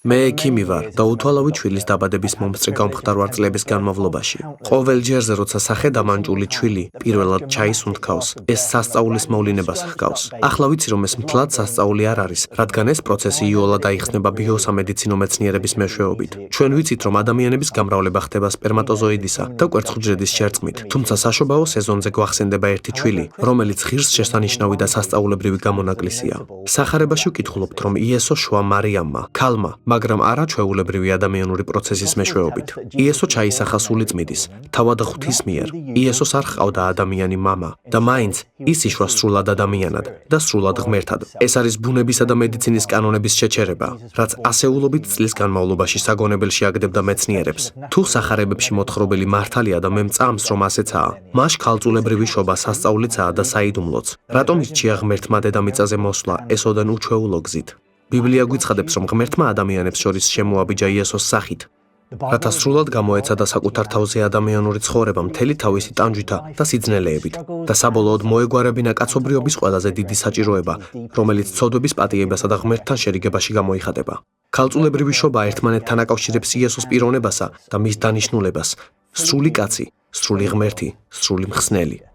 მე ექიმი ვარ და უთვალავი ჩვილის დაბადების მომსწრე გამხდარ ვარ წლების განმავლობაში. ყოველ ჯერზე, როცა სახედამანჭული ჩვილი პირველად ჩაის უნთქავს, ეს სასწაულის მოვლენებას ჰგავს. ახლა ვიცი, რომ ეს მთლად სასწაული არ არის, რადგან ეს პროცესი იოლად აიხსნება ბიოსამედიცინო მეცნიერების მეშვეობით. ჩვენ ვიცით, რომ ადამიანების გამრავლება ხდება სპერმატოზოიდისა და კვერცხუჯრედის შერწყმით, თუმცა საშობაო სეზონზე გვახსენდება ერთი ჩვილი, რომელიც ღირსშესანიშნავი და სასწაულებრივი გამონაკლისია. სახარებაში ვკითხულობთ, რომ იესო შვა მარიამმა, ქალმა, მაგრამ არა ჩვეულებრივი ადამიანური პროცესის მეშვეობით. იესო ჩაისახა სულიწმიდის, თავად ღვთის მიერ. იესოს არ ჰყავდა ადამიანი მამა და მაინც ის იშვა სრულად ადამიანად და სრულად ღმერთად. ეს არის ბუნებისა და მედიცინის კანონების შეჩერება, რაც ასეულობით წლის განმავლობაში საგონებელში აგდებდა მეცნიერებს. თუ სახარებებში მოთხრობილი მართალია და მე მწამს, რომ ასეცაა, მაშ ქალწულებრივი შობა სასწაულიცაა და საიდუმლოც. რატომ ირჩია ღმერთმა დედამიწაზე მოსვლა ეს ოდენ უჩვეულო გზით? ბიბლია გვიცხადებს, რომ ღმერთმა ადამიანებს შორის შემოაბიჯა იესოს სახით, რათა სრულად გამოეცადა საკუთარ თავზე ადამიანური ცხოვრება მთელი თავისი ტანჯვითა და სიძნელეებით და საბოლოოდ მოეგვარებინა კაცობრიობის ყველაზე დიდი საჭიროება, რომელიც ცოდვების პატიებასა და ღმერთთან შერიგებაში გამოიხატება. ქალწულებრივი შობა ერთმანეთთან აკავშირებს იესოს პიროვნებასა და მის დანიშნულებას, სრული კაცი, სრული ღმერთი, სრული მხსნელი.